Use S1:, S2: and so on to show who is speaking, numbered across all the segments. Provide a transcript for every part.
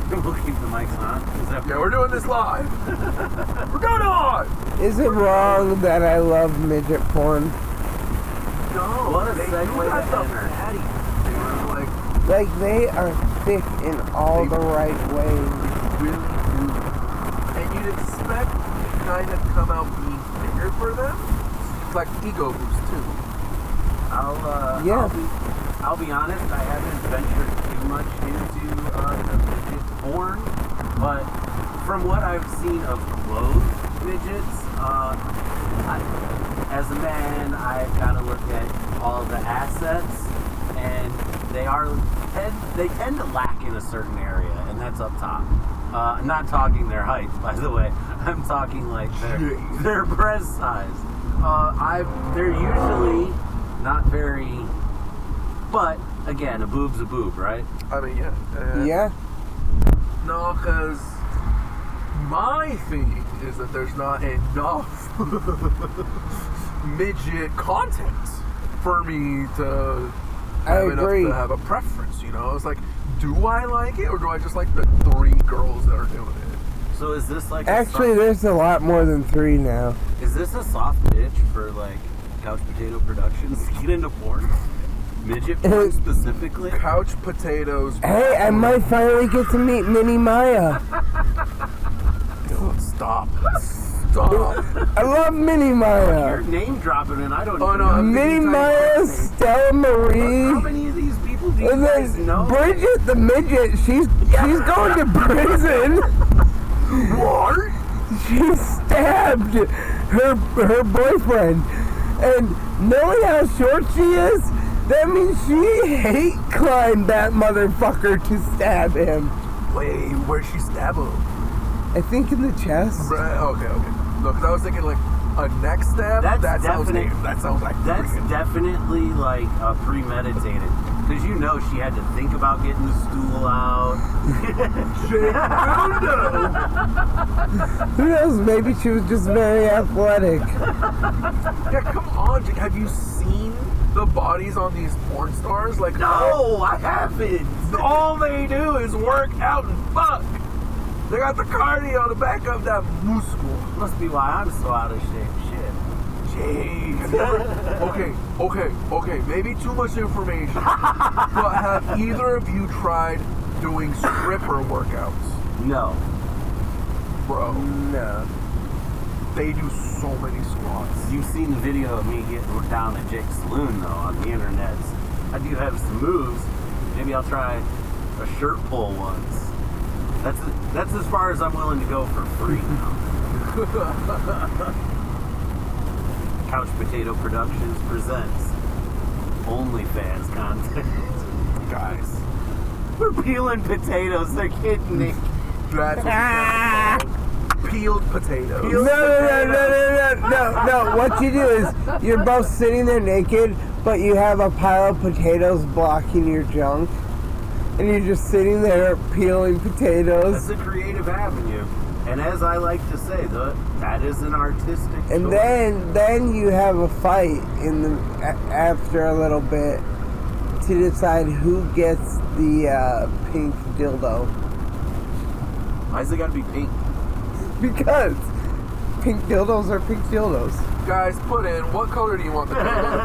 S1: We'll keep the mics on.
S2: Yeah, we're doing this live. We're going on!
S3: Is it wrong that I love midget porn?
S2: No,
S1: What a
S2: they
S1: segue
S2: do got
S1: to
S2: the
S1: enter.
S2: fatty. Like,
S3: Like, they are thick in all the right ways.
S2: really do. And you'd expect to kind of come out being bigger for them. It's like ego boost, too.
S1: I'll be honest, I haven't ventured too much into the midget porn, but from what I've seen of clothed midgets, as a man, I've got to look at all the assets, and they tend to lack in a certain area, and that's up top. I'm not talking their height, by the way. I'm talking like their breast size. They're usually not very, but again, a boob's a boob, right?
S2: I mean, yeah.
S3: Yeah?
S2: No, because my thing is that there's not enough midget content for me to
S3: agree.
S2: to have a preference, you know? It's like, do I like it, or do I just like the 3 girls that are doing it?
S1: So is this like
S3: Actually, there's a lot more than 3 now.
S1: is this a soft pitch for like Couch Potato Productions to get into porn? Midget porn specifically?
S2: Couch potatoes.
S3: Hey, I might finally get to meet Mini Maya.
S2: Dude, stop. Stop.
S3: I love Mini Maya.
S1: You're name dropping and I don't
S2: Oh,
S1: even
S2: no,
S1: know.
S2: I'm
S3: Mini
S2: thinking
S3: Maya, Stella
S1: How
S3: Marie,
S1: many of these people do you
S3: and
S1: guys
S3: then
S1: know?
S3: Bridget the midget. She's going to prison.
S2: What?
S3: She stabbed her boyfriend, and knowing how short she is, that means she hate climbed that motherfucker to stab him.
S2: Wait, where'd she stab him?
S3: I think in the chest.
S2: Okay. No, because I was thinking like a neck stab.
S1: That's
S2: that sounds
S1: definite-
S2: like
S1: That's
S2: freaking-
S1: definitely like premeditated. Because you know she had to think about getting the stool out.
S3: Who knows? Maybe she was just very athletic.
S2: Yeah, come on. Have you seen the bodies on these porn stars? Like,
S1: No, I haven't.
S2: all they do is work out and fuck. They got the cardio to back up that muscle.
S1: Must be why I'm so out of shape. Shit.
S2: Jeez. Okay. Maybe too much information. But have either of you tried doing stripper workouts?
S1: No.
S2: Bro,
S3: No.
S2: they do so many squats.
S1: You've seen the video of me getting down at Jake's Saloon, though, on the internet. I do have some moves. Maybe I'll try a shirt pull once. That's as far as I'm willing to go for free now. Couch Potato Productions presents OnlyFans content.
S2: Guys,
S1: We're peeling potatoes. They're kidding me.
S2: that's what peeled potatoes.
S3: No. What you do is you're both sitting there naked, but you have a pile of potatoes blocking your junk. And you're just sitting there peeling potatoes.
S1: That's a creative avenue. And as I like to say, that is an artistic
S3: And
S1: choice.
S3: then you have a fight after a little bit to decide who gets the pink dildo.
S1: Why's it gotta be pink?
S3: Because pink dildos are pink dildos.
S2: Guys, put in, what color do you want the dildo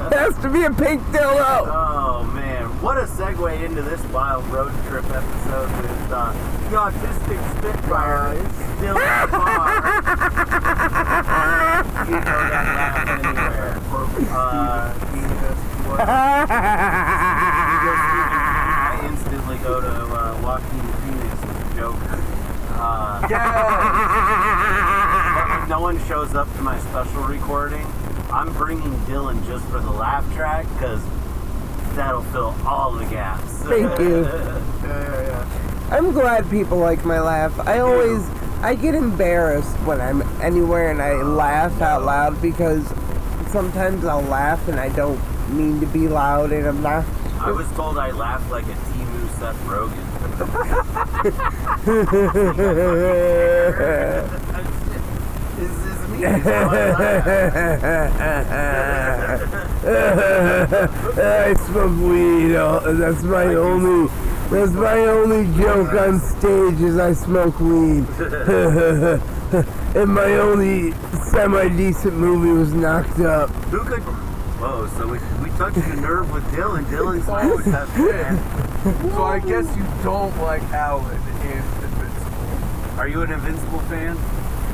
S2: to
S3: It has to be a pink dildo.
S1: Oh man, what a segue into this wild road trip episode with the Autistic Spitfire still in Farr. You know that laugh anywhere. I instantly go to Joaquin Phoenix's Joker. If no one shows up to my special recording, I'm bringing Dylan just for the laugh track, because that'll fill all the gaps.
S3: Thank you.
S2: Yeah.
S3: I'm glad people like my laugh. I get embarrassed when I'm anywhere and I laugh out loud, because sometimes I'll laugh and I don't mean to be loud and I'm not.
S1: I was told I laugh like a Temu Seth Rogen. This is me. It's how I laugh.
S3: I smoke weed. That's my only That's my only joke on stage is I smoke weed. And my only semi-decent movie was Knocked Up.
S1: Who could... Whoa, so we touched a nerve with Dylan. Dylan's always that fan.
S2: So I guess you don't like Alan in Invincible.
S1: Are you an Invincible fan?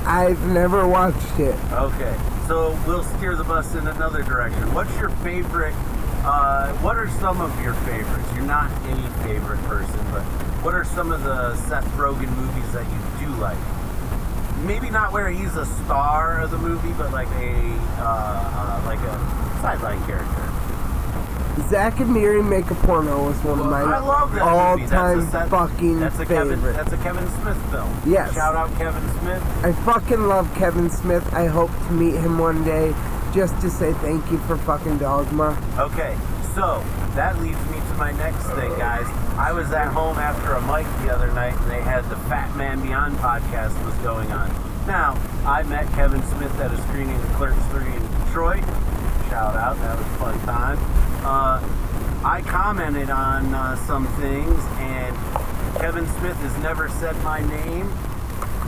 S3: I've never watched it.
S1: Okay, so we'll steer the bus in another direction. What's your favorite, what are some of your favorites? You're not a favorite person, but what are some of the Seth Rogen movies that you do like? Maybe not where he's a star of the movie, but like a sideline character.
S3: Zack and Miri Make a Porno was one of my
S1: I love that
S3: all-time
S1: movie.
S3: fucking
S1: that's a
S3: favorite.
S1: That's a Kevin Smith film.
S3: Yes.
S1: Shout out Kevin Smith.
S3: I fucking love Kevin Smith. I hope to meet him one day just to say thank you for fucking Dogma.
S1: Okay, so that leads me to my next thing, guys. I was at home after a mic the other night, and they had the Fat Man Beyond podcast was going on. Now, I met Kevin Smith at a screening of Clerks 3 in Detroit. Shout out, that was a fun time. I commented on some things, and Kevin Smith has never said my name,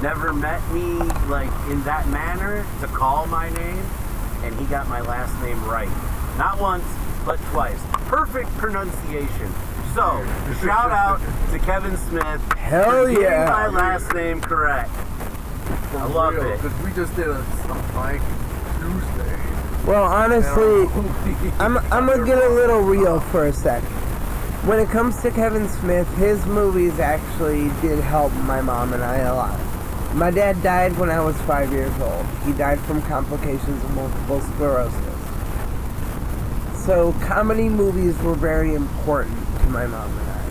S1: never met me like in that manner to call my name, and he got my last name right. Not once, but twice. Perfect pronunciation. So, shout out to Kevin Smith
S3: Hell
S1: for getting
S3: yeah.
S1: my last name correct. I love it.
S2: Because we just did a blank Tuesday.
S3: Well, honestly, I'm gonna get a little real for a sec. When it comes to Kevin Smith, his movies actually did help my mom and I a lot. My dad died when I was 5 years old. He died from complications of multiple sclerosis. So comedy movies were very important to my mom and I.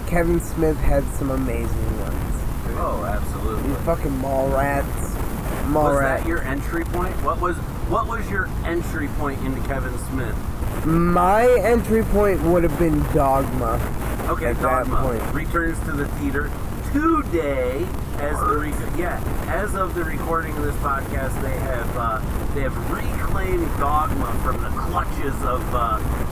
S3: Kevin Smith had some amazing ones.
S1: Oh, absolutely.
S3: You fucking Mallrats.
S1: Was that your entry point? What was your entry point into Kevin Smith?
S3: My entry point would have been Dogma.
S1: Okay,
S3: at that
S1: Dogma
S3: point.
S1: returns to the theater today. As of the recording of this podcast, they have reclaimed Dogma from the clutches of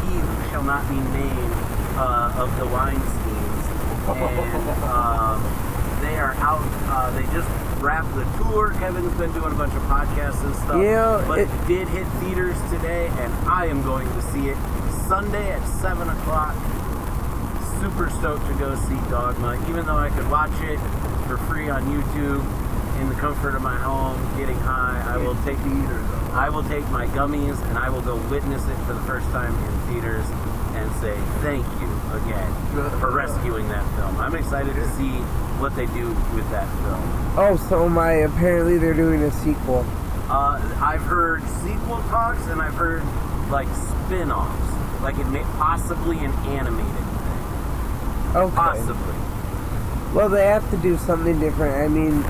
S1: he who shall not be named of the Weinsteins, and they are out. They just wrapped the tour. Kevin's been doing a bunch of podcasts and stuff.
S3: Yeah,
S1: but it did hit theaters today, and I am going to see it Sunday at 7 o'clock. Super stoked to go see Dogma, even though I could watch it for free on YouTube in the comfort of my home, getting high. I will take my gummies and I will go witness it for the first time in theaters and say thank you again for rescuing that film. I'm excited to see what they do with that film.
S3: Oh, so apparently they're doing a sequel.
S1: I've heard sequel talks and I've heard like spin-offs, like it may possibly an animated thing.
S3: Okay.
S1: Possibly.
S3: Well, they have to do something different. I mean,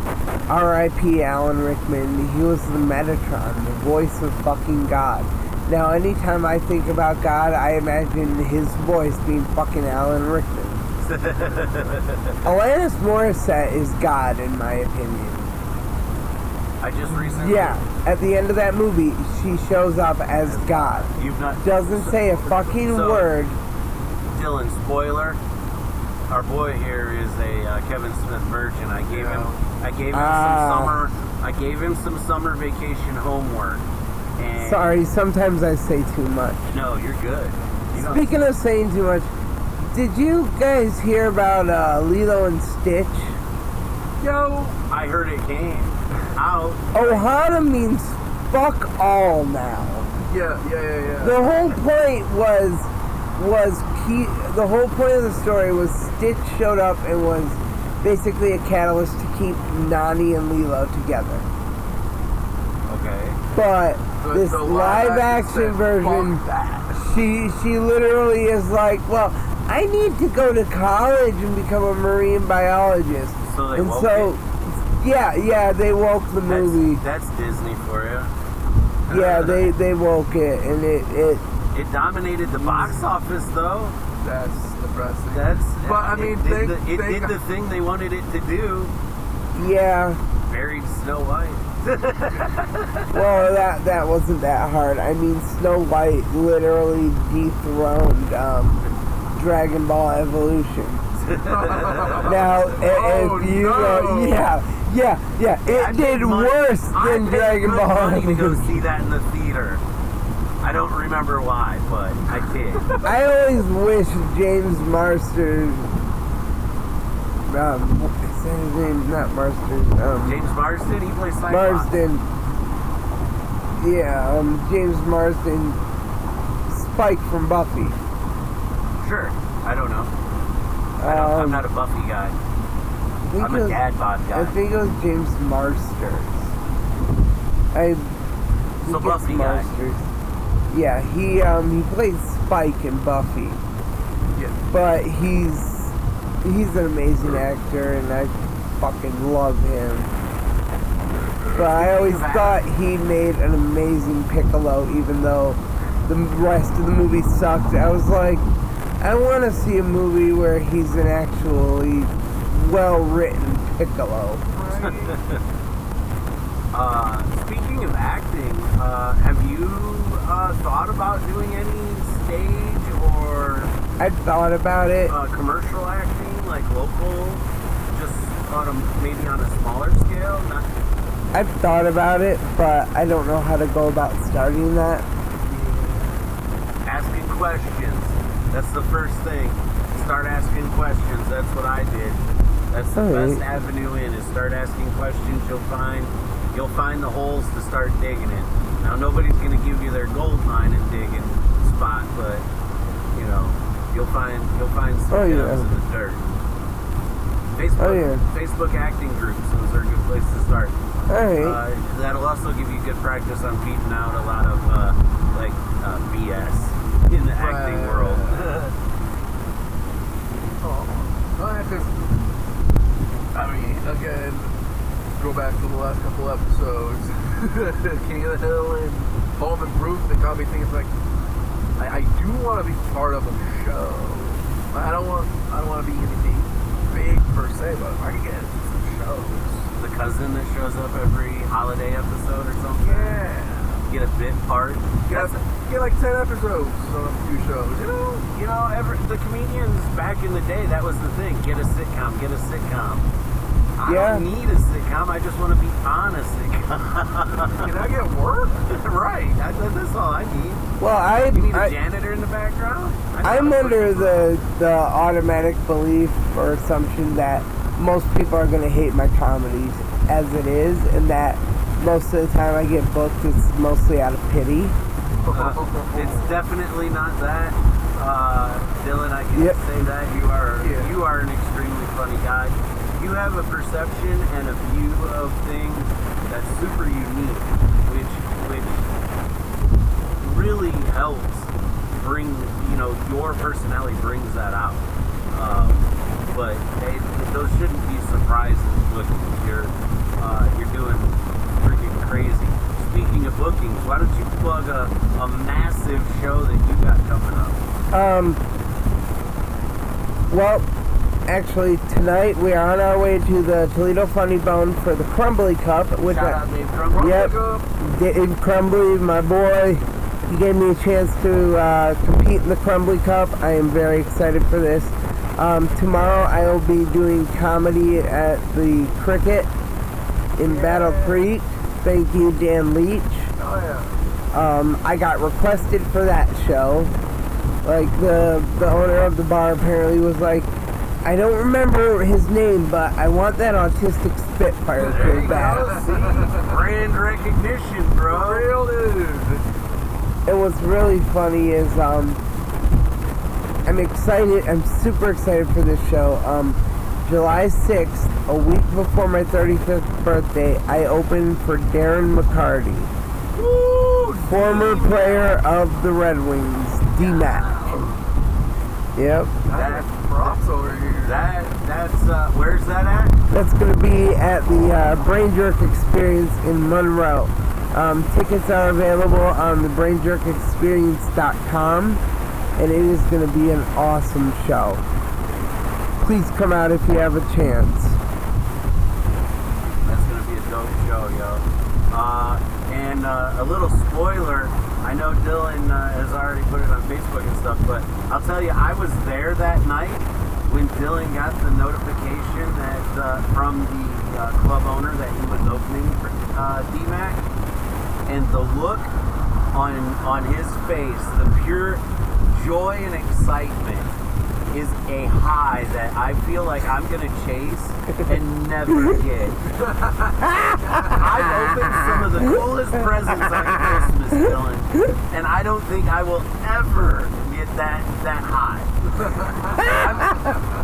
S3: R.I.P. Alan Rickman. He was the Metatron, the voice of fucking God. Now, anytime I think about God, I imagine his voice being fucking Alan Rickman. Alanis Morissette is God, in my opinion.
S1: I just recently...
S3: Yeah, at the end of that movie, she shows up as God.
S1: You've not...
S3: Doesn't say a fucking word.
S1: Dylan, spoiler. Our boy here is a Kevin Smith virgin. I gave him some summer vacation homework. And
S3: Sorry, sometimes I say too much.
S1: No, you're good.
S3: Speaking of saying too much, did you guys hear about Lilo and Stitch?
S1: Yo, I heard it came out.
S3: Ohana means fuck all now.
S2: Yeah.
S3: The whole point the whole point of the story was Stitch showed up and was basically a catalyst to keep Nani and Lilo together.
S1: Okay.
S3: But this live action version, she literally is like, well, I need to go to college and become a marine biologist.
S1: So they woke it?
S3: Yeah, they woke the movie.
S1: That's Disney for you.
S3: Yeah, they woke it, and
S1: it dominated the box office, though.
S2: That's depressing.
S1: But I mean, it did the thing they wanted it to do.
S3: Yeah.
S1: Buried Snow White.
S3: Well, that wasn't that hard. I mean, Snow White literally dethroned Dragon Ball Evolution. Now, if you
S2: no.
S3: it did worse than Dragon Ball
S1: money to go
S3: Evolution.
S1: see that in the theater. I don't remember why, but I did.
S3: I always wish James Marsden, is that his name? Not Marsden.
S1: James Marsden, he plays Cyclops.
S3: Marsden. Yeah, James Marsden, Spike from Buffy.
S1: Sure, I don't know. I'm not a Buffy guy. I'm a dad bod guy.
S3: I think it was James Marsters.
S1: So Buffy guy.
S3: Yeah, he plays Spike in Buffy.
S2: Yeah.
S3: But he's an amazing actor, and I fucking love him. But I always thought he made an amazing Piccolo, even though the rest of the movie sucked. I was like, I want to see a movie where he's an actually well-written Piccolo.
S1: Speaking of acting, have you thought about doing any stage or
S3: I've thought about it.
S1: commercial acting, like local, just maybe on a smaller scale?
S3: I've thought about it, but I don't know how to go about starting that.
S1: Asking questions. That's the first thing. Start asking questions. That's what I did. That's the best avenue in, is start asking questions. You'll find the holes to start digging in. Now nobody's gonna give you their gold mine and digging spot, but you know, you'll find some gems in the dirt. Facebook acting groups, those are a good place to start.
S3: Alright.
S1: That'll also give you good practice on beating out a lot of BS in the acting world.
S2: I mean, again, go back to the last couple episodes. King of the Hill and Home Improvement, they got me thinking, like, I do want to be part of a show. I don't want to be anything big per se, but if I can get some shows.
S1: The cousin that shows up every holiday episode or something.
S2: Yeah.
S1: Get a bit part.
S2: Get like 10 episodes on a few shows, you know?
S1: The comedians back in the day, that was the thing. Get a sitcom. I don't need a sitcom. I just want to be on a sitcom.
S2: Can I get work?
S1: Right. That's all I need.
S3: Well,
S1: You need a janitor in the background?
S3: I'm under the automatic belief or assumption that most people are going to hate my comedies as it is, and that most of the time I get booked, it's mostly out of pity.
S1: It's definitely not that. Dylan, I can say that. You are an extremely funny guy. You have a perception and a view of things that's super unique, which really helps bring, your personality brings that out. But those shouldn't be surprises. Look, you're doing freaking crazy. Speaking of bookings, why don't you plug a massive show that you got coming up?
S3: Well, actually, tonight we are on our way to the Toledo Funny Bone for the Crumbly Cup.
S1: Shout out Dave Crumbly.
S3: Yep, Dave Crumbly, my boy. He gave me a chance to compete in the Crumbly Cup. I am very excited for this. Tomorrow I will be doing comedy at the Cricket in Battle Creek. Thank you, Dan Leach.
S2: Oh, yeah.
S3: I got requested for that show. Like, the owner of the bar apparently was like, I don't remember his name, but I want that Autistic Spitfire
S1: There
S3: so
S1: you
S3: bad.
S1: go. See? Brand recognition, bro.
S2: Real dude.
S3: And what's really funny is, I'm excited, I'm super excited for this show. July 6th, a week before my 35th birthday, I opened for Darren McCarty, former player of the Red Wings, D-Mac. Yep.
S2: That's props over here.
S1: That's where's that at?
S3: That's going to be at the Brain Jerk Experience in Monroe. Tickets are available on the brainjerkexperience.com, and it is going to be an awesome show. Please come out if you have a chance.
S1: That's gonna be a dope show, yo. And a little spoiler, I know Dylan has already put it on Facebook and stuff, but I'll tell you, I was there that night when Dylan got the notification that from the club owner that he was opening for DMAC, and the look on his face, the pure joy and excitement is a high that I feel like I'm gonna chase and never get. I've opened some of the coolest presents on Christmas, Dylan, and I don't think I will ever get that high.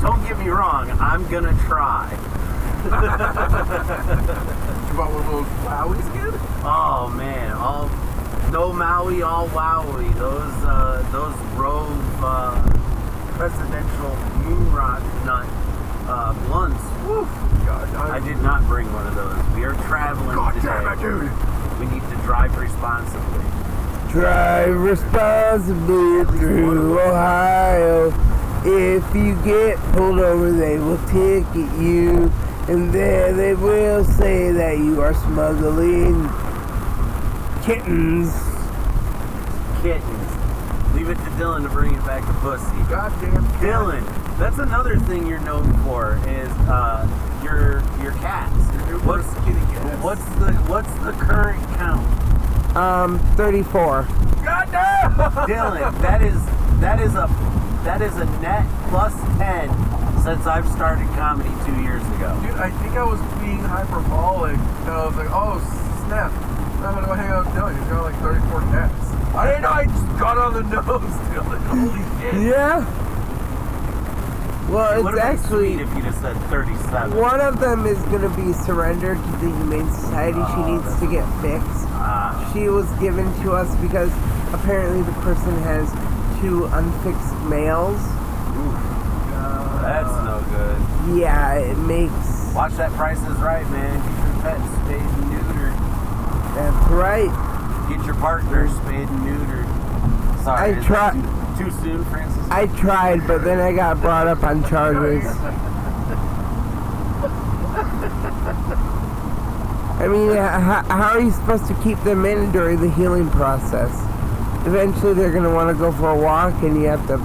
S1: Don't get me wrong, I'm gonna try.
S2: You bought one of those Wowies again?
S1: Oh man, no Maui, all Wowie. Those Rove presidential moon rock nut blunts. Woo.
S2: God,
S1: I did not bring one of those. We are traveling today.
S2: Damn it, dude.
S1: We need to drive responsibly.
S3: Drive responsibly through Ohio. If you get pulled over, they will ticket you. And there they will say that you are smuggling kittens.
S1: Leave it to Dylan to bring it back to pussy.
S2: Goddamn
S1: Dylan, that's another thing you're known for is your cats. What's
S2: kitty cats?
S1: What's the current count?
S3: 34.
S2: Goddamn!
S1: Dylan, that is a net plus 10 since I've started comedy 2 years ago.
S2: Dude, I think I was being hyperbolic. And I was like, oh, snap. I'm gonna go hang out with Dylan. He's got like 34 cats. I didn't know I just got on the nose, Dylan. Holy shit.
S3: Yeah. Well, it's actually,
S1: if you just said 37.
S3: one of them is going to be surrendered to the Humane Society. She needs to get fixed. She was given to us because apparently the person has 2 unfixed males.
S1: That's no good.
S3: Yeah, it makes...
S1: Watch that Price is Right, man. Get your pet spayed and neutered.
S3: That's right.
S1: Get your partner spayed and neutered. Sorry,
S3: I tried.
S1: Too soon, Francis?
S3: I tried, but then I got brought up on charges. I mean, how are you supposed to keep them in during the healing process? Eventually they're going to want to go for a walk and you have to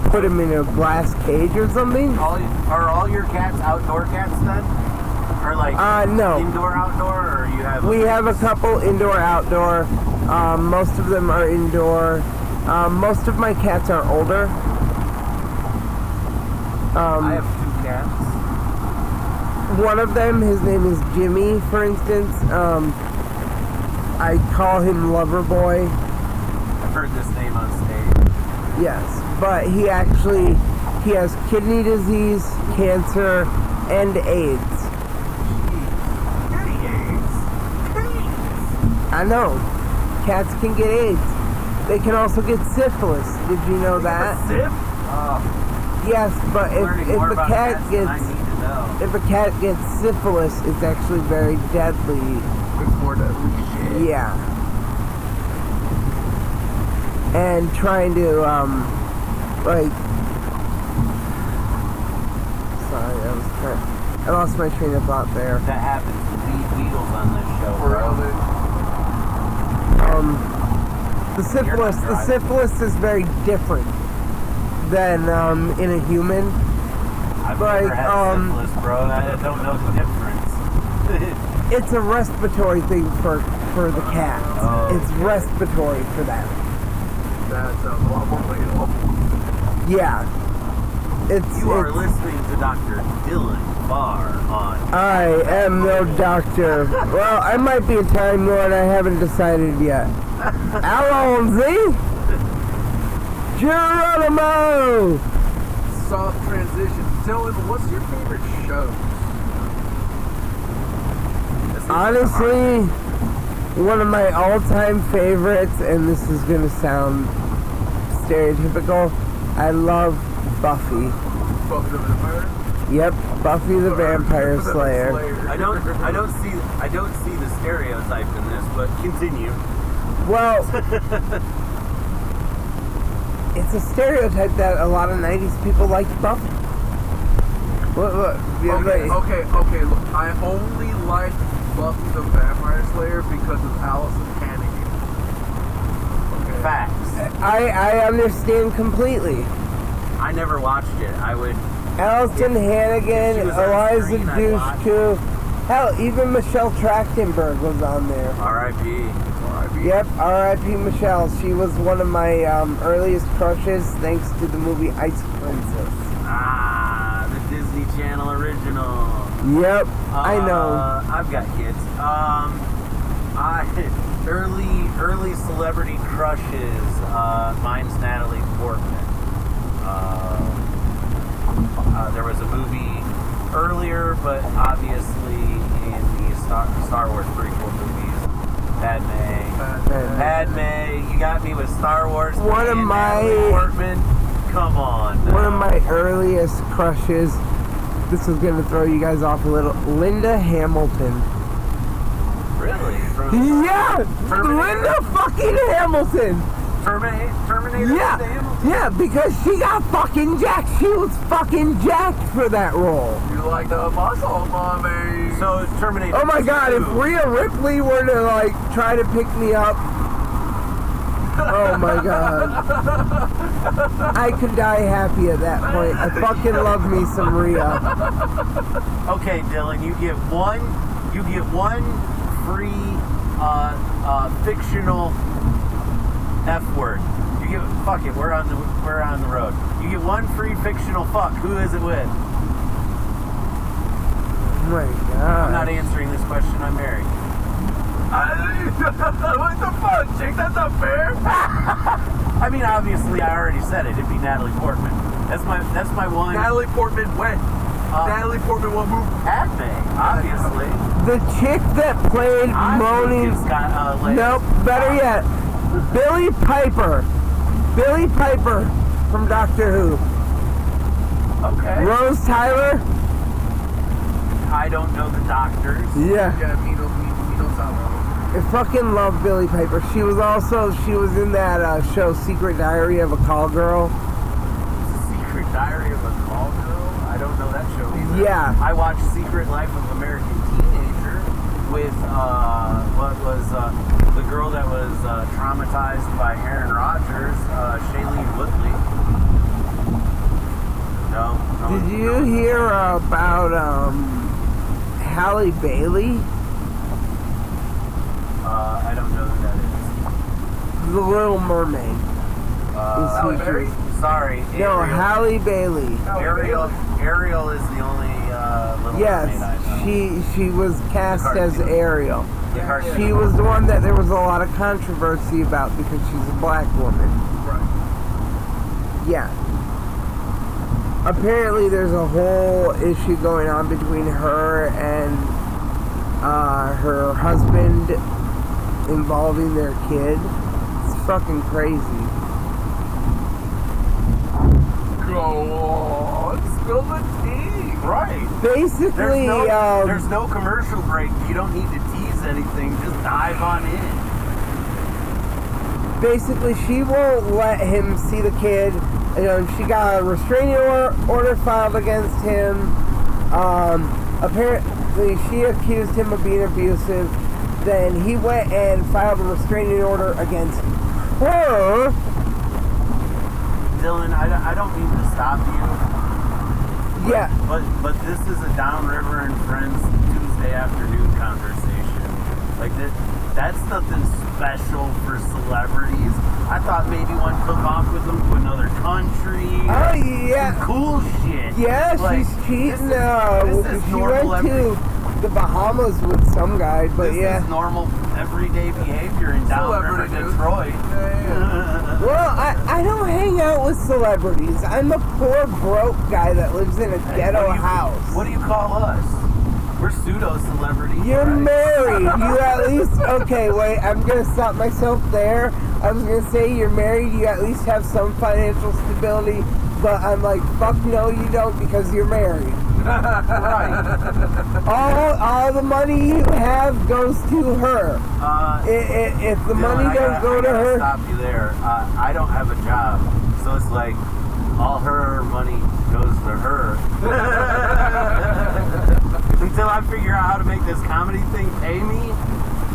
S3: put them in a glass cage or something?
S1: Are all your cats outdoor cats then? Or like
S3: no.
S1: Indoor, outdoor, or you have...
S3: We have a couple indoor, outdoor. Most of them are indoor. Most of my cats are older.
S1: I have 2 cats.
S3: One of them, his name is Jimmy, for instance. I call him Loverboy.
S1: I've heard this name on stage.
S3: Yes, but he has kidney disease, cancer, and AIDS. I know. Cats can get AIDS. They can also get syphilis. Did you know that? Yes, but if a cat gets syphilis, it's actually very deadly.
S2: It's more deadly.
S3: Yeah. And trying to sorry, I lost my train of thought there.
S1: That happens to lead Beatles on this show, bro.
S3: The syphilis is very different than in a human.
S1: I've never had syphilis, bro. I don't know the difference.
S3: It's a respiratory thing for the cats.
S1: Oh,
S3: it's respiratory for them.
S2: That sounds a lot more relatable.
S3: Yeah.
S1: You are listening to Dr. Dylan Farr on...
S3: I am no doctor. Well, I might be a Time Lord. I haven't decided yet. Alonzi! Geronimo!
S2: Soft transition. Dylan, what's your favorite show?
S3: Honestly, one of my all-time favorites, and this is going to sound stereotypical, I love Buffy.
S2: Buffy the Vampire?
S3: Yep, Buffy the Vampire Slayer.
S1: I don't see the stereotype in this, but continue.
S3: Well, it's a stereotype that a lot of 90s people like Buffy. What? Yeah,
S2: okay. Look, I only like Buffy the Vampire Slayer because of Allison Hannigan.
S1: facts.
S3: I understand completely.
S1: I never watched it. I would.
S3: Alison Hannigan,
S1: if she was on
S3: Eliza
S1: screen, I'd watch
S3: Dushku. Hell, even Michelle Trachtenberg was on there.
S1: R.I.P.
S3: Yep, R.I.P. Michelle. She was one of my earliest crushes thanks to the movie Ice Princess.
S1: Ah, the Disney Channel original.
S3: Yep, I know.
S1: I've got kids. Early celebrity crushes. Mine's Natalie Portman. There was a movie earlier, but obviously in the Star Wars prequel movies, Padme. You got me with Star Wars.
S3: One of my
S1: Natalie Portman. Come on. Now.
S3: One of my earliest crushes. This is gonna throw you guys off a little. Linda Hamilton.
S1: Really?
S3: Yeah, Linda fucking Hamilton.
S1: Terminator.
S3: Yeah, yeah, because she got fucking jacked. She was fucking jacked for that role.
S2: You like the muscle, mommy?
S1: So Terminator.
S3: Oh my god,
S1: 2.
S3: if Rhea Ripley were to like try to pick me up, oh my god, I could die happy at that point. I fucking love me some Rhea.
S1: Okay, Dylan, you get one free fictional F word. You get fuck it. We're on the road. You get one free fictional fuck. Who is it with?
S3: Oh my god.
S1: I'm not answering this question. I'm married.
S2: What the fuck, chick? That's not fair.
S1: I mean, obviously, I already said it. It'd be Natalie Portman. That's my one.
S2: Natalie Portman when? Natalie Portman what movie?
S1: Padme, obviously.
S3: The chick that played Moni. Nope, better yet. Billy Piper. Billy Piper from Doctor Who.
S1: Okay.
S3: Rose Tyler.
S1: I don't know the doctors.
S3: Yeah.
S2: Yeah, Mino Salo.
S3: I fucking love Billy Piper. She was in that show Secret Diary of a Call Girl.
S1: Secret Diary of a Call Girl? I don't know that show either.
S3: Yeah.
S1: I watched Secret Life of American Teenager with the girl that was traumatized by Aaron Rodgers, Shailene Woodley. No.
S3: Did you hear about Halle Bailey?
S1: I don't know who that is.
S3: The Little Mermaid.
S2: Halle Berry?
S1: Sorry.
S3: No,
S1: Ariel.
S3: Halle Bailey.
S1: Ariel is the only Little Mermaid I know.
S3: Yes, she was cast as Ariel.
S1: Yeah.
S3: She was the one that there was a lot of controversy about because she's a black woman.
S2: Right.
S3: Yeah. Apparently there's a whole issue going on between her and her husband involving their kid. It's fucking crazy.
S2: Go on, spill the tea.
S1: Right.
S3: Basically,
S1: there's no commercial break. You don't need to tease anything. Just dive on in.
S3: Basically, she won't let him see the kid. You know, she got a restraining order filed against him. Apparently, she accused him of being abusive. Then he went and filed a restraining order against her.
S1: Dylan, I don't mean to stop you.
S3: Yeah.
S1: But this is a Downriver and Friends Tuesday afternoon conversation. Like that's nothing special for celebrities. I thought maybe one took off with them to another country.
S3: Oh yeah.
S1: Some cool shit.
S3: Yeah,
S1: like,
S3: she's cheating.
S1: This is
S3: She
S1: normal
S3: went to the Bahamas with some guy, but
S1: this
S3: yeah.
S1: is normal everyday behavior in Downriver, Detroit.
S3: Well, I don't hang out with celebrities. I'm a poor, broke guy that lives in a ghetto house.
S1: What do you call us? We're pseudo-celebrities.
S3: You're
S1: right?
S3: married. You at least... Okay, wait. I'm going to stop myself there. I was going to say you're married. You at least have some financial stability. But I'm like, fuck no, you don't because you're married.
S1: Right.
S3: All the money you have goes to her. If the money don't go to her...
S1: Stop you there. I don't have a job. So it's like, all her money goes to her. Until I figure out how to make this comedy thing pay me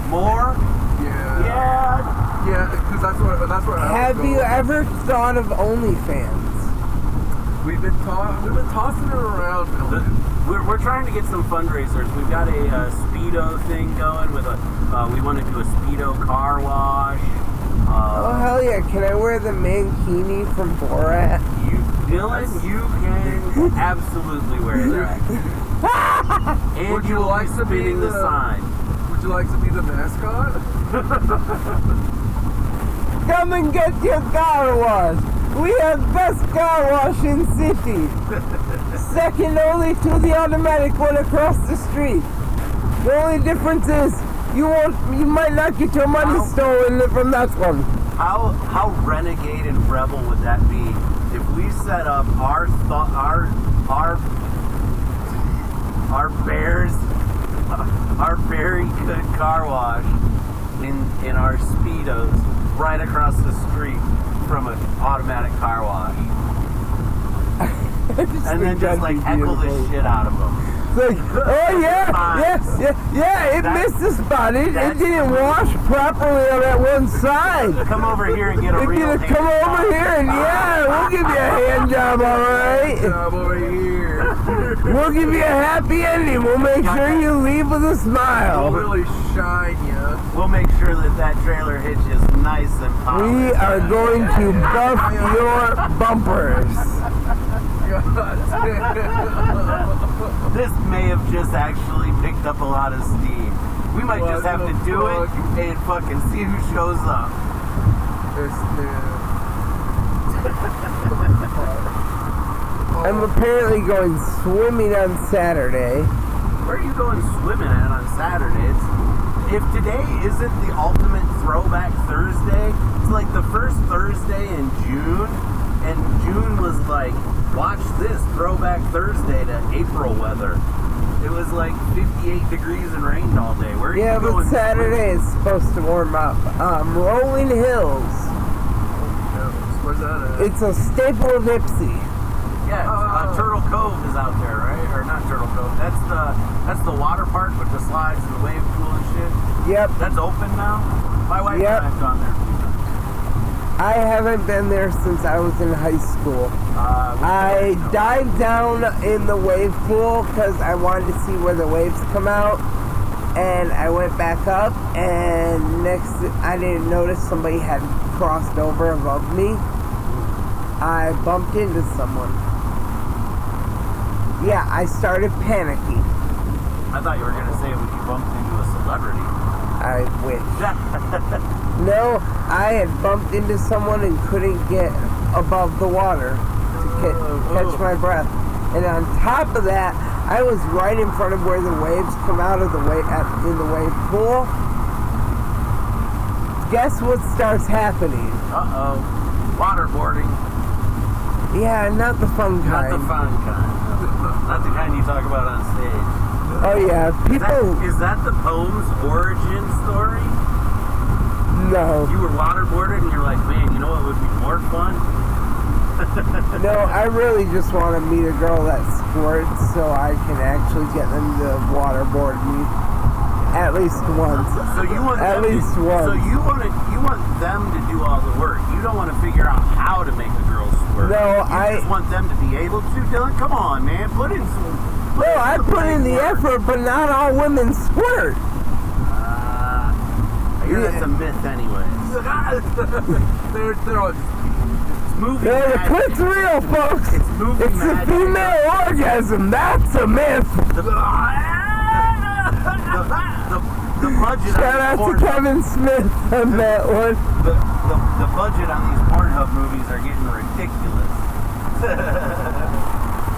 S1: more.
S2: Yeah. Yeah, because that's what.
S3: Have you ever thought of OnlyFans?
S2: We've been tossing it around.
S1: We're trying to get some fundraisers. We've got a Speedo thing going with we want to do a Speedo car wash.
S3: Oh hell yeah! Can I wear the mankini from Borat?
S1: Dylan, you can absolutely wear that. And
S2: Would you like to be
S1: spinning the sign?
S2: Would you like to be the mascot?
S3: Come and get your car wash. We have best car wash in city. Second only to the automatic one across the street. The only difference is you might not get your money stolen from that one.
S1: How renegade and rebel would that be if we set up our very good car wash in our Speedos right across the street from an automatic car wash, and then just like heckle the shit out of them.
S3: Like, oh yeah, it missed the spot. It didn't wash properly on that one side.
S1: Come over here and get a real hand
S3: come
S1: job.
S3: over here and we'll give you a hand job, all right?
S2: Job over here.
S3: We'll give you a happy ending. We'll make sure you leave with a smile.
S2: We'll really shine ya.
S1: We'll make sure that trailer hitch is nice and polished.
S3: We are going to buff your bumpers.
S1: This may have just actually picked up a lot of steam. We might just have to do it and fucking see who shows up.
S3: I'm apparently going swimming on Saturday.
S1: Where are you going swimming at on Saturdays? If today isn't the ultimate throwback Thursday, it's like the first Thursday in June, and June was like, watch this throwback Thursday to April weather. It was like 58 degrees and rained all day. Where are you going?
S3: But Saturday is supposed to warm up. Rolling Hills.
S2: Where's that at?
S3: It's a staple of Ipsy.
S1: Yeah, Turtle Cove is out there, right? Or not Turtle Cove. That's the water park with the slides and the wave pool and shit.
S3: Yep.
S1: That's open now. My wife and I've gone there.
S3: I haven't been there since I was in high school. I dived down in the wave pool because I wanted to see where the waves come out. And I went back up, and I didn't notice somebody had crossed over above me. I bumped into someone. Yeah, I started panicking.
S1: I thought you were going to say when you bumped into a celebrity.
S3: I wish. No, I had bumped into someone and couldn't get above the water to catch my breath. And on top of that, I was right in front of where the waves come out of in the wave pool. Guess what starts happening?
S1: Uh-oh. Waterboarding.
S3: Yeah, not the fun kind.
S1: Not the fun kind. Not the kind you talk about on stage.
S3: Oh yeah, people.
S1: Is that the poem's origin story?
S3: No.
S1: You were waterboarded and you're like, man, you know what would be more fun?
S3: No, I really just want to meet a girl that squirts so I can actually get them to waterboard me at least once.
S1: So you want
S3: at least once.
S1: So you want them to do all the work. You don't want to figure out how to make a girl squirt.
S3: No,
S1: I just want them to be able to. Dylan, come on, man, put in some.
S3: No, I put in the effort, but not all women squirt.
S1: I hear that's a myth, anyways.
S2: They're all just
S1: movie
S3: Yeah, the
S1: magic.
S3: clip's real, folks.
S1: It's movie
S3: It's
S1: magic.
S3: a female orgasm. That's a myth.
S1: The budget
S3: Shout
S1: on
S3: out
S1: these
S3: to Kevin Smith on that one.
S1: the budget on these Pornhub movies are getting ridiculous.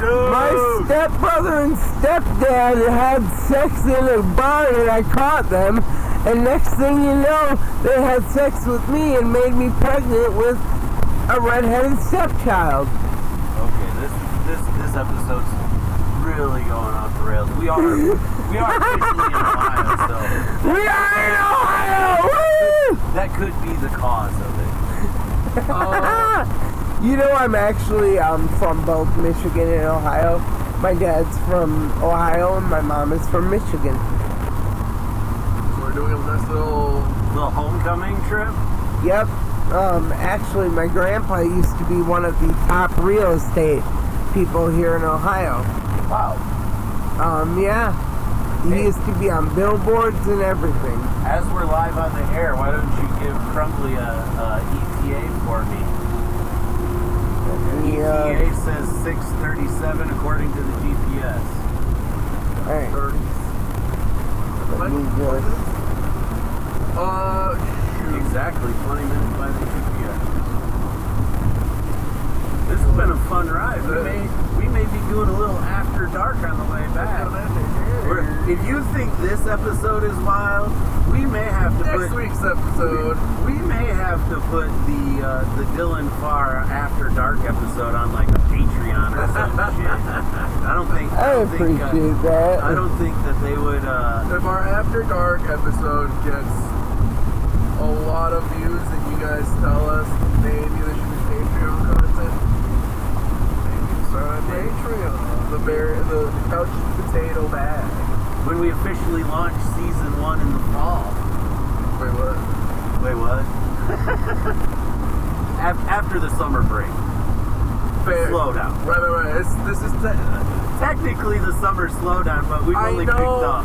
S1: Dude.
S3: My stepbrother and stepdad had sex in a bar and I caught them. And next thing you know, they had sex with me and made me pregnant with a redheaded stepchild.
S1: Okay, this episode's really going off the rails. We are officially in Ohio, so
S3: We are in Ohio! Woo!
S1: that could be the cause of it.
S3: You know, I'm actually from both Michigan and Ohio. My dad's from Ohio and my mom is from Michigan.
S2: So we're doing a nice little
S1: Little homecoming trip.
S3: Yep. Actually, my grandpa used to be one of the top real estate people here in Ohio.
S1: Wow.
S3: Yeah. He used to be on billboards and everything.
S1: As we're live on the air, why don't you give Crumbly a ETA for me? ETA says 6:37 according to the GPS.
S3: Alright.
S2: 30.
S3: Let me just...
S1: Exactly 20 minutes by the GPS. This has been a fun ride. We may be doing a little after dark on the way back. If you think this episode is wild, we may have to
S2: Next week's episode.
S1: We may have to put the Dylan Farr After Dark episode on like a Patreon or some shit.
S3: I appreciate that.
S1: I don't think that they would.
S2: If our After Dark episode gets a lot of views and you guys tell us maybe there should be Patreon content, maybe start on Patreon. The couch potato bag.
S1: When we officially launch season 1 in the fall.
S2: Wait, what?
S1: Wait, what? After the summer break.
S2: Fair.
S1: Slowdown.
S2: Right. This is
S1: technically the summer slowdown, but we've only picked up.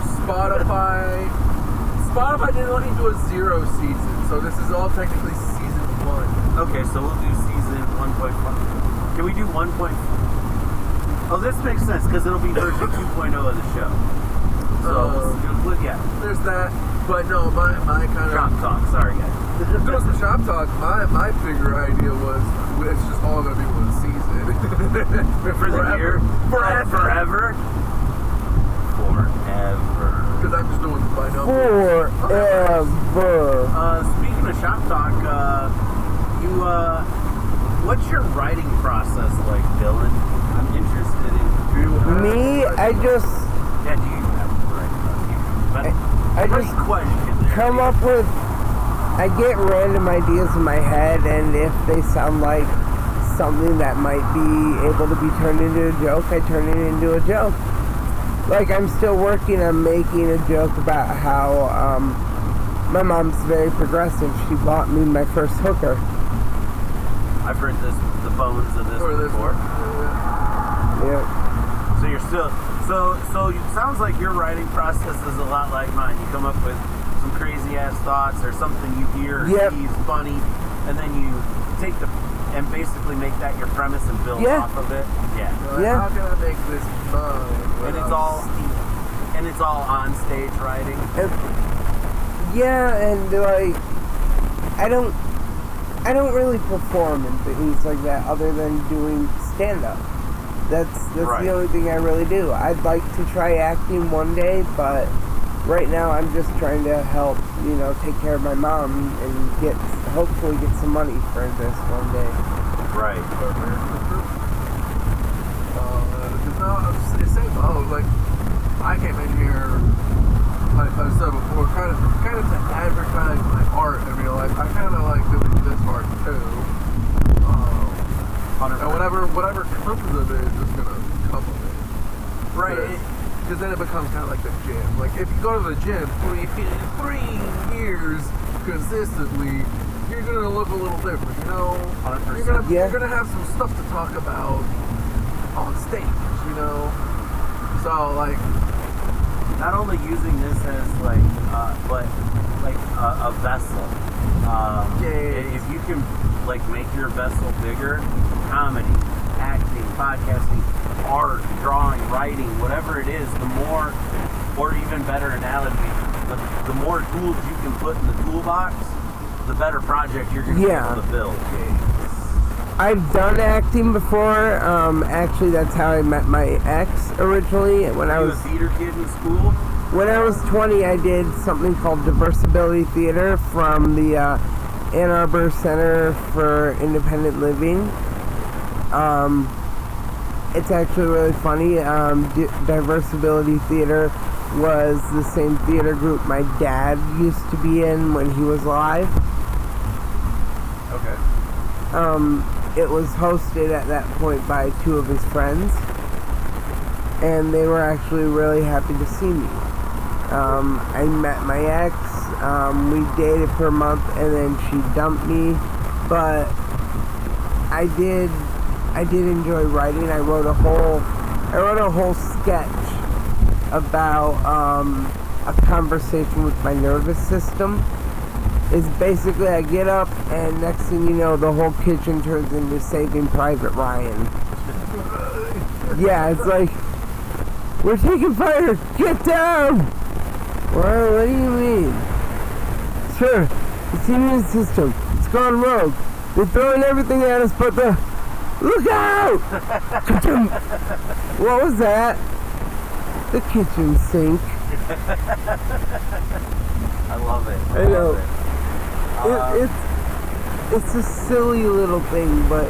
S2: Spotify didn't let me do a 0 season, so this is all technically season 1.
S1: Okay, so we'll do season 1.5. Can we do 1.5? Oh, this makes sense because it'll be version 2.0 of the show. So, yeah.
S2: There's that, but no, my kind of...
S1: Shop talk, sorry guys.
S2: Doing some shop talk, my bigger idea was it's just all going to be one season.
S1: For the year? Forever?
S2: Because I'm just doing by number.
S3: Forever.
S1: Speaking of shop talk, what's your writing process like, Dylan? I'm interested in...
S3: Me, I just...
S1: Yeah, do you have a writing process?
S3: I just come up with... I get random ideas in my head, and if they sound like something that might be able to be turned into a joke, I turn it into a joke. Like, I'm still working on making a joke about how my mom's very progressive. She bought me my first hooker.
S1: I've heard the bones of this before.
S3: Yeah.
S1: So you're still... So it sounds like your writing process is a lot like mine. You come up with some crazy ass thoughts or something you hear or see is funny, and then you take and basically make that your premise and build off of it. Yeah.
S2: How can I make this fun?
S1: And it's all on stage writing.
S3: And like I don't really perform and things like that other than doing stand up. That's the only thing I really do. I'd like to try acting one day, but right now I'm just trying to help, take care of my mom and hopefully get some money for this one day.
S1: Right.
S2: Like I came in here, like I said before, kind of to advertise my art in real life. I kind of like doing this art too. And whatever comes of it is just gonna come of it.
S1: Right.
S2: Because then it becomes kind of like the gym. Like if you go to the gym 3 years consistently, you're gonna look a little different.
S1: 100%.
S2: You're gonna have some stuff to talk about on stage. So like,
S1: not only using this as but like a vessel. If you can make your vessel bigger, comedy, acting, podcasting, art, drawing, writing, whatever it is, the more, or even better analogy, the more tools you can put in the toolbox, the better project you're going to be able to build.
S3: I've done acting before. Actually, that's how I met my ex originally. When I was
S1: a theater kid in school?
S3: When I was 20, I did something called Diversibility Theater from the Ann Arbor Center for Independent Living. It's actually really funny. Diversibility Theater was the same theater group my dad used to be in when he was alive.
S1: Okay.
S3: It was hosted at that point by 2 of his friends, and they were actually really happy to see me. I met my ex We dated for a month, and then she dumped me. But I did enjoy writing. I wrote a whole sketch about a conversation with my nervous system. It's basically I get up, and next thing you know, the whole kitchen turns into Saving Private Ryan. Yeah, it's like, we're taking fire, get down! Well, what do you mean? Sir, the immune system, it's gone rogue. They're throwing everything at us but the... Look out! What was that? The kitchen sink.
S1: I love it.
S3: I know. It's a silly little thing, but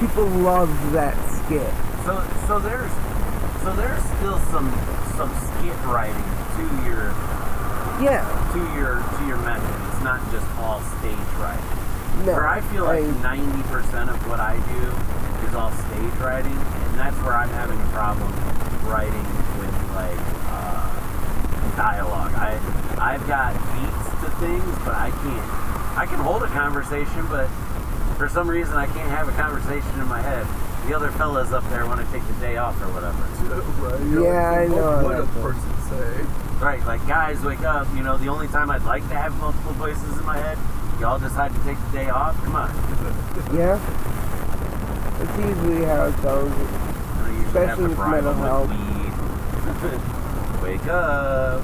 S3: people love that skit.
S1: So there's still some skit writing to your method. It's not just all stage writing.
S3: No,
S1: where I feel like 90% of what I do is all stage writing, and that's where I'm having a problem writing with like dialogue. I've got beats to things, but I can hold a conversation, but for some reason I can't have a conversation in my head. The other fellas up there want to take the day off or whatever.
S2: Right,
S3: yeah, I know.
S2: What does a person say?
S1: Right, like guys wake up, the only time I'd like to have multiple voices in my head, y'all decide to take the day off? Come on.
S3: Yeah. That's usually how it goes. Especially with mental health.
S1: Wake up.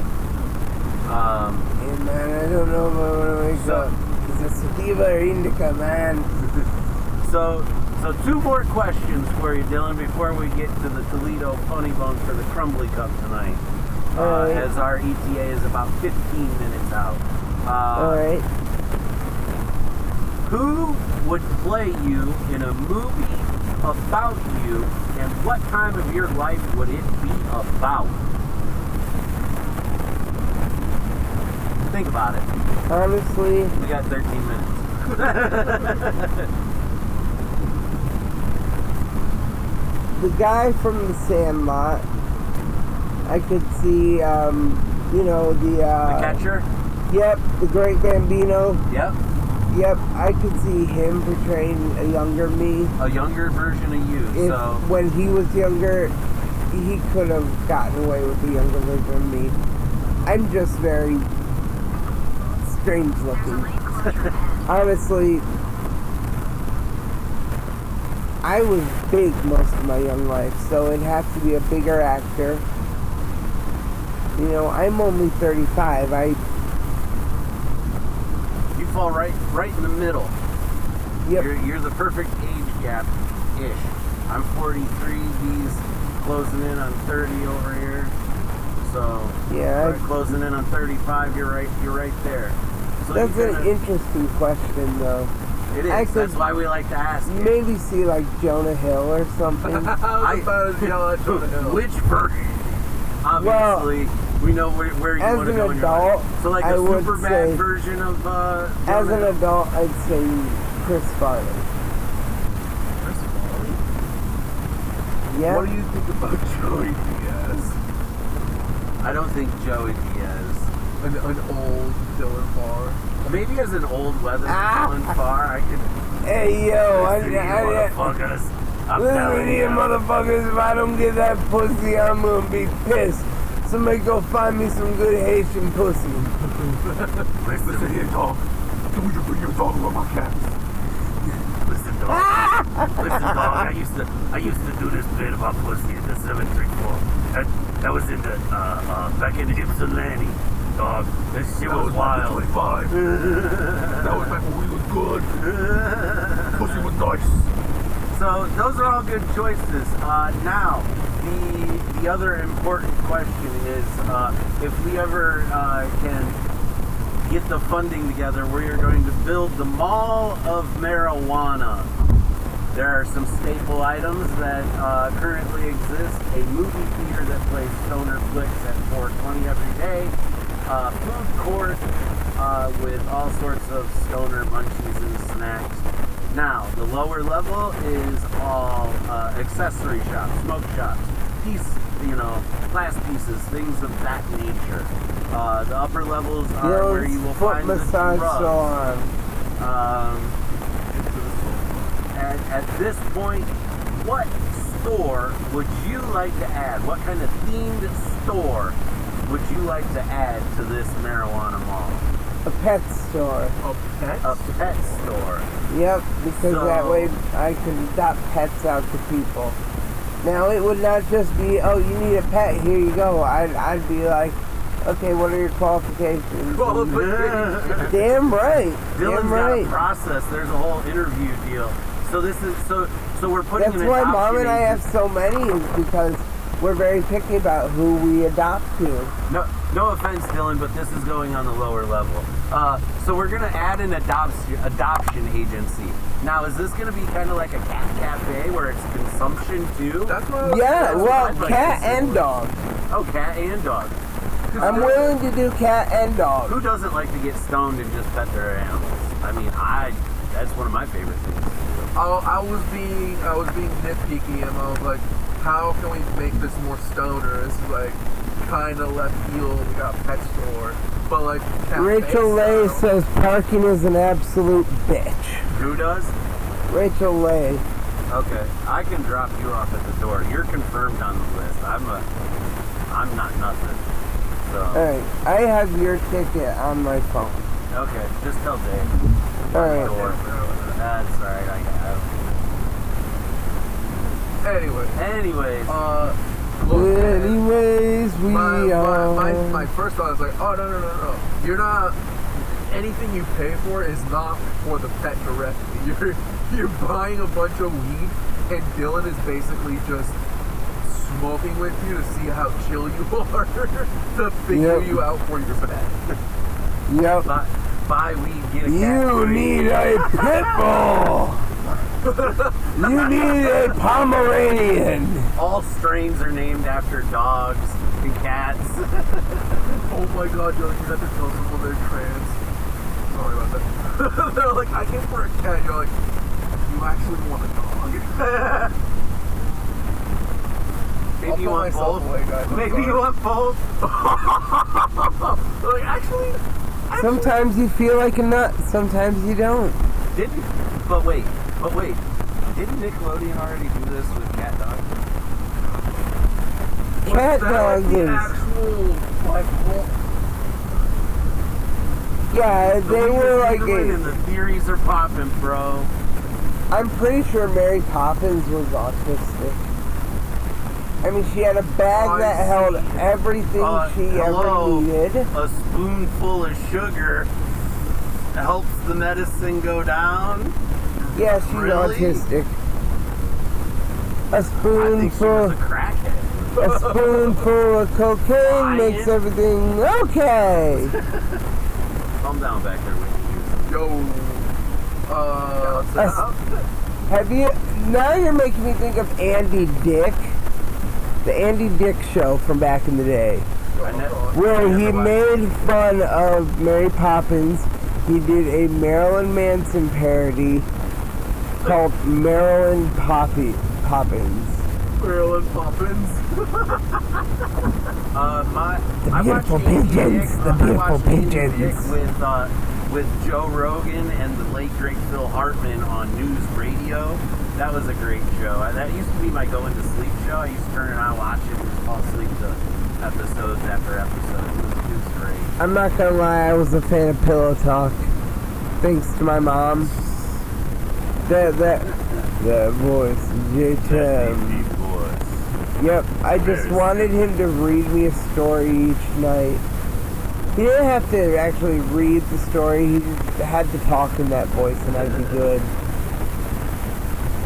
S3: Hey man, I don't know if I want to wake up. It's a sativa or indica, man.
S1: So 2 more questions for you, Dylan, before we get to the Toledo Funny Bone for the Crumbly Cup tonight. As our ETA is about 15 minutes out.
S3: Alright.
S1: Who would play you in a movie about you, and what time of your life would it be about? Think about it.
S3: Honestly,
S1: We got 13 minutes.
S3: the guy from The Sandlot, I could see, the
S1: Catcher?
S3: Yep, the Great Bambino.
S1: Yep.
S3: Yep, I could see him portraying a younger me.
S1: A younger version of you.
S3: When he was younger, he could have gotten away with the younger version of me. I'm just very strange looking. Honestly, I was big most of my young life, so it'd have to be a bigger actor. I'm only 35.
S1: You fall right in the middle.
S3: Yep.
S1: You're the perfect age gap-ish. I'm 43. He's closing in on 30 over here. So
S3: yeah,
S1: closing in on 35. You're right there. So
S3: that's an interesting question, though.
S1: It is. That's why we like to ask.
S3: Maybe see like Jonah Hill or something.
S2: I was about to yell at Jonah Hill.
S1: Which version? Obviously, we know where you want to go in your life. So like a super bad version of Jonah
S3: as an
S1: Hill?
S3: adult, I'd say Chris Farley.
S2: Chris Farley?
S3: Yeah.
S2: What do you think about Joey Diaz?
S1: I don't think Joey Diaz.
S2: An old Dylan Farr?
S1: Maybe as an old weather Dylan Farr, I could.
S3: Hey yo,
S1: motherfuckers. I'm
S3: listen
S1: telling
S3: to you motherfuckers, if I don't get that pussy, I'm gonna be pissed. Somebody go find me some good Haitian pussy.
S2: Listen here, dog. Don't you bring your dog around my cats.
S1: Listen, dog. Listen, dog. I used to do this bit about pussy in the 734. That was in the back in Ypsilanti, dog. This shit was wild.
S2: 25. That was back when we was good. Pussy was nice.
S1: So those are all good choices. Now, the other important question is if we ever can get the funding together, we are going to build the Mall of Marijuana. There are some staple items that currently exist. A movie theater that plays stoner flicks at 4:20 every day. Food court with all sorts of stoner munchies and snacks. Now, the lower level is all accessory shops, smoke shops, glass pieces, things of that nature. The upper levels are
S3: Yo,
S1: where you will
S3: foot
S1: find the
S3: massage
S1: drugs.
S3: salon.
S1: And at this point, what store would you like to add? What kind of themed store would you like to add to this marijuana mall?
S3: A pet store.
S2: A pet?
S1: A pet store.
S3: Yep, because
S1: So-
S3: that way I can adopt pets out to people. Now it would not just be, oh, you need a pet, here you go. I'd be like, okay, what are your qualifications? Damn right.
S1: Dylan's
S3: Damn
S1: got
S3: right.
S1: a process. There's a whole interview deal. So this is so we're putting
S3: That's
S1: an
S3: why
S1: adoption
S3: Mom and I have
S1: agent-
S3: so many, is because we're very picky about who we adopt to.
S1: No offense, Dylan, but this is going on the lower level. So we're gonna add an adoption agency. Now, is this gonna be kind of like a cat cafe where it's consumption too?
S2: That's what
S3: Yeah,
S1: that's what
S3: well,
S1: I'd like
S3: cat
S1: to see.
S3: and dog.
S1: Oh, cat and dog.
S3: I'm willing to do cat and dog.
S1: Who doesn't like to get stoned and just pet their animals? I mean, that's one of my favorite things to do.
S2: I was being nitpicky, and I was like, how can we make this more stoner? This is like kind of left field. We got a pet store, but like cafe
S3: Rachel Lay
S2: style.
S3: says parking is an absolute bitch.
S1: Who does?
S3: Rachel Lay.
S1: Okay, I can drop you off at the door. You're confirmed on the list. I'm not nothing. So
S3: Alright, I have your ticket on my phone.
S1: okay, just tell Dave.
S3: Alright.
S1: Door. That's alright. I have.
S2: Anyway,
S1: Anyways,
S2: look, man,
S3: Anyways, we
S2: my first thought is like, oh no. You're not. Anything you pay for is not for the pet directly. You're buying a bunch of weed, and Dylan is basically just smoking with you to see how chill you are, to figure
S3: Yep.
S2: you out for your pet.
S3: Yep.
S1: buy weed, get a cat.
S3: You need a pit bull. You need a Pomeranian.
S1: All strains are named after dogs and cats.
S2: Oh my god, Dylan, you have to tell someone they're trans. Sorry about that. They're like, I came for a cat. You're like, you actually want a dog.
S1: Maybe
S2: I'll
S1: you
S2: put
S1: want
S2: myself
S1: both.
S2: away, guys. I'm
S1: Maybe
S2: sorry.
S1: you want both.
S2: They're like, actually,
S3: Sometimes you feel like a nut, sometimes you don't.
S1: But wait. Didn't Nickelodeon already do this with cat dogs?
S3: Cat
S2: was that
S3: dog
S2: the
S3: is.
S2: actual, like,
S3: Yeah, they were like
S1: and
S3: a.
S1: the theories are popping, bro.
S3: I'm pretty sure Mary Poppins was autistic. I mean, she had a bag that held everything she
S1: hello.
S3: ever needed.
S1: A spoonful of sugar helps the medicine go down.
S3: Yeah, she's
S1: Really?
S3: autistic. A
S1: I think she was
S3: spoonful,
S1: a crackhead.
S3: a spoonful of cocaine makes everything okay.
S1: Calm down back there with you.
S2: yo,
S3: Have you? Now you're making me think of Andy Dick, the Andy Dick show from back in the day, where he made fun of Mary Poppins. He did a Marilyn Manson parody called Marilyn Poppins.
S2: Marilyn Poppins.
S3: The beautiful pigeons, the beautiful pigeons.
S1: With Joe Rogan and the late great Phil Hartman on news radio. That was a great show. That used to be my going to sleep show. I used to turn it on, watch it, and just fall asleep to episodes after episodes. It was great.
S3: I'm not gonna lie, I was a fan of Pillow Talk. Thanks to my mom. That voice, J-Tim. Yep, I just wanted him to read me a story each night. He didn't have to actually read the story, he just had to talk in that voice and I'd be good.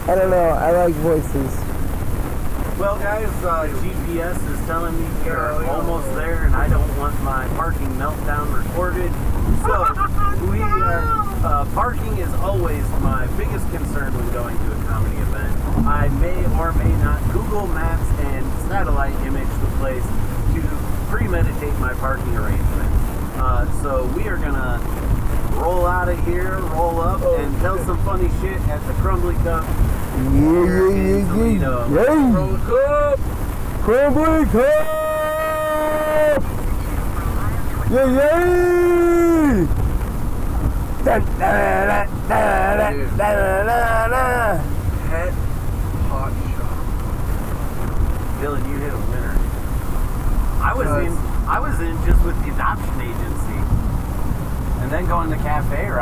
S3: I don't know, I like voices.
S1: Well, guys, GPS is telling me we are almost there, and I don't want my parking meltdown recorded. So, we are. Parking is always my biggest concern when going to a comedy event. I may or may not Google Maps and satellite image the place to premeditate my parking arrangement. So we are gonna roll out of here, roll up, and tell some funny shit at the Crumbly Cup.
S3: Yeah.
S2: Roll the cup.
S3: Crumbly Cup! Yay, yay! Da, da, da, da, da,
S2: Dude.
S3: da, da, da, da.
S2: Pet hot shop.
S1: Dylan, you hit a winner. I was in just with the adoption agency, and then going to cafe. Right?